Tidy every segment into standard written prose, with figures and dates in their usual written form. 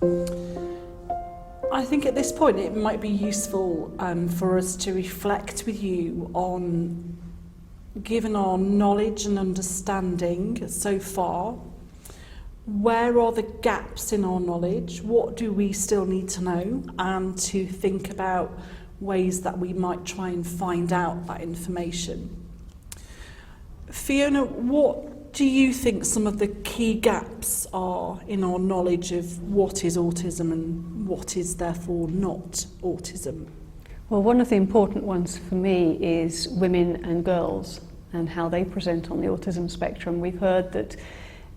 I think at this point it might be useful for us to reflect with you on, given our knowledge and understanding so far, where are the gaps in our knowledge? What do we still need to know? And to think about ways that we might try and find out that information. Fiona, what do you think some of the key gaps are in our knowledge of what is autism and what is therefore not autism? Well, one of the important ones for me is women and girls and how they present on the autism spectrum. We've heard that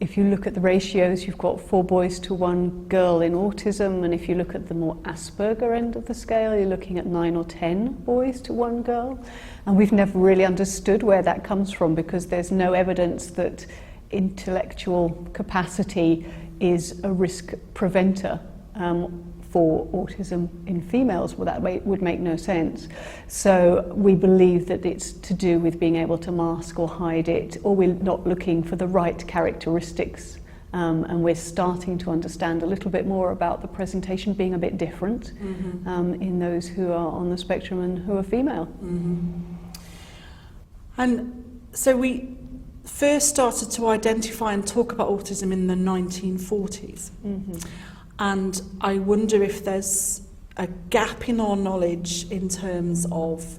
if you look at the ratios, you've got 4 boys to 1 girl in autism, and if you look at the more Asperger end of the scale, you're looking at 9 or 10 boys to 1 girl. And we've never really understood where that comes from, because there's no evidence that intellectual capacity is a risk preventer for autism in females. Well, that would make no sense. So we believe that it's to do with being able to mask or hide it, or we're not looking for the right characteristics. And we're starting to understand a little bit more about the presentation being a bit different in those who are on the spectrum and who are female. And so we first started to identify and talk about autism in the 1940s. And I wonder if there's a gap in our knowledge in terms of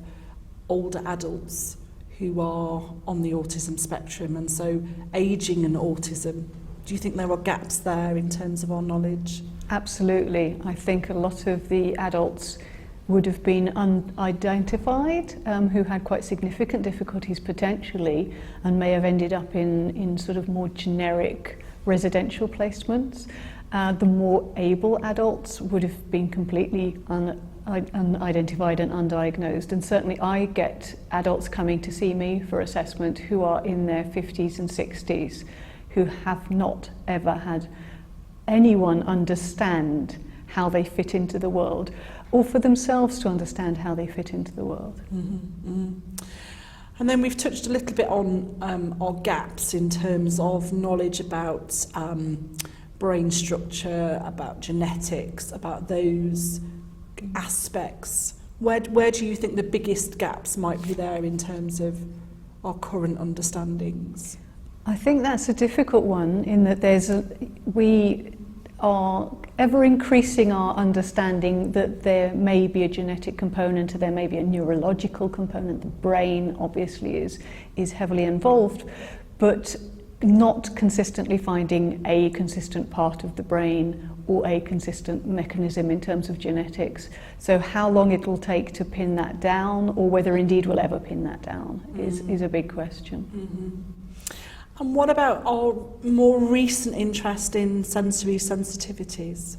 older adults who are on the autism spectrum, and so ageing and autism. Do you think there are gaps there in terms of our knowledge? Absolutely. I think a lot of the adults would have been unidentified, who had quite significant difficulties potentially, and may have ended up in sort of more generic residential placements. The more able adults would have been completely unidentified and undiagnosed. And certainly I get adults coming to see me for assessment who are in their 50s and 60s, who have not ever had anyone understand how they fit into the world, or for themselves to understand how they fit into the world. And then we've touched a little bit on our gaps in terms of knowledge about brain structure, about genetics, about those aspects. Where do you think the biggest gaps might be there in terms of our current understandings? I think that's a difficult one, in that we are ever increasing our understanding that there may be a genetic component, or there may be a neurological component. The brain obviously is heavily involved, but not consistently finding a consistent part of the brain or a consistent mechanism in terms of genetics. So how long it will take to pin that down, or whether indeed we'll ever pin that down, is a big question. And what about our more recent interest in sensory sensitivities?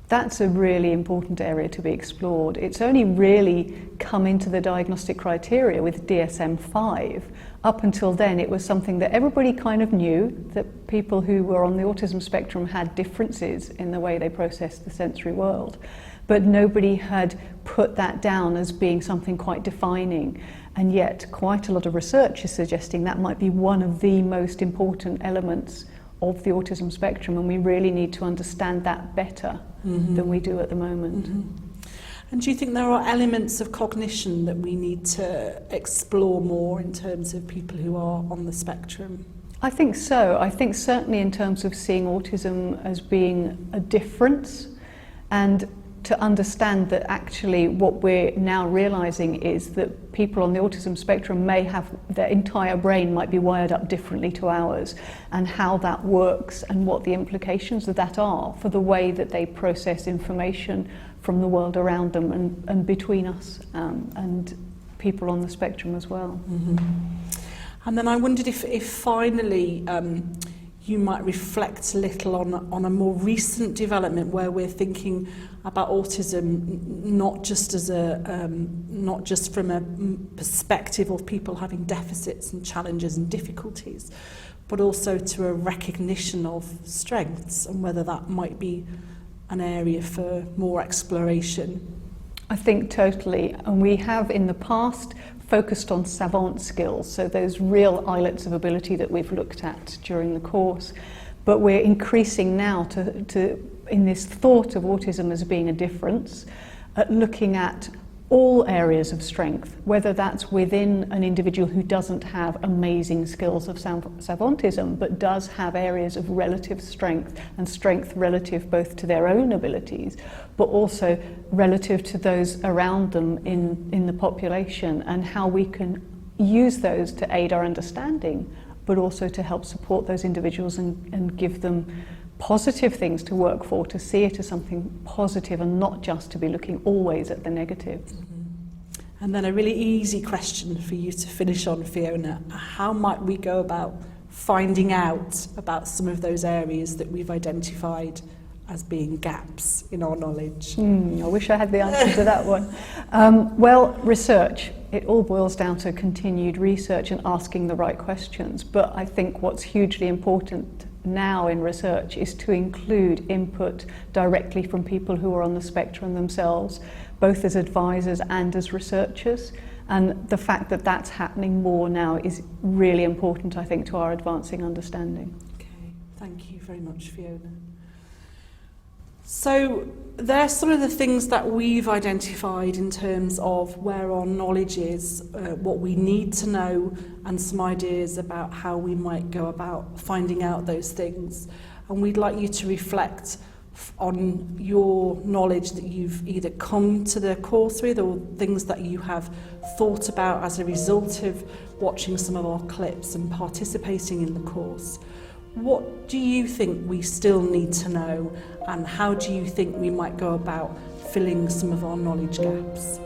That's a really important area to be explored. It's only really come into the diagnostic criteria with DSM-5. Up until then, it was something that everybody kind of knew, that people who were on the autism spectrum had differences in the way they processed the sensory world. But nobody had put that down as being something quite defining. And yet, quite a lot of research is suggesting that might be one of the most important elements of the autism spectrum, and we really need to understand that better than we do at the moment. And do you think there are elements of cognition that we need to explore more in terms of people who are on the spectrum? I think so. I think certainly in terms of seeing autism as being a difference, and to understand that actually what we're now realizing is that people on the autism spectrum may have, their entire brain might be wired up differently to ours, and how that works and what the implications of that are for the way that they process information from the world around them and between us and people on the spectrum as well. And then I wondered if finally you might reflect a little on a more recent development where we're thinking about autism not just as not just from a perspective of people having deficits and challenges and difficulties, but also to a recognition of strengths, and whether that might be an area for more exploration. I think totally, and we have in the past focused on savant skills, so those real islets of ability that we've looked at during the course. But we're increasing now to in this thought of autism as being a difference, at looking at all areas of strength, whether that's within an individual who doesn't have amazing skills of savantism, but does have areas of relative strength, and strength relative both to their own abilities, but also relative to those around them in the population, and how we can use those to aid our understanding, but also to help support those individuals and give them positive things to work for, to see it as something positive and not just to be looking always at the negatives. Mm-hmm. And then a really easy question for you to finish on, Fiona. How might we go about finding out about some of those areas that we've identified as being gaps in our knowledge? I wish I had the answer to that one. Well, research. It all boils down to continued research and asking the right questions. But I think what's hugely important now in research is to include input directly from people who are on the spectrum themselves, both as advisors and as researchers. And the fact that that's happening more now is really important, I think, to our advancing understanding. Okay, thank you very much, Fiona. So there's some of the things that we've identified in terms of where our knowledge is, what we need to know, and some ideas about how we might go about finding out those things. And we'd like you to reflect on your knowledge that you've either come to the course with, or things that you have thought about as a result of watching some of our clips and participating in the course. What do you think we still need to know, and how do you think we might go about filling some of our knowledge gaps?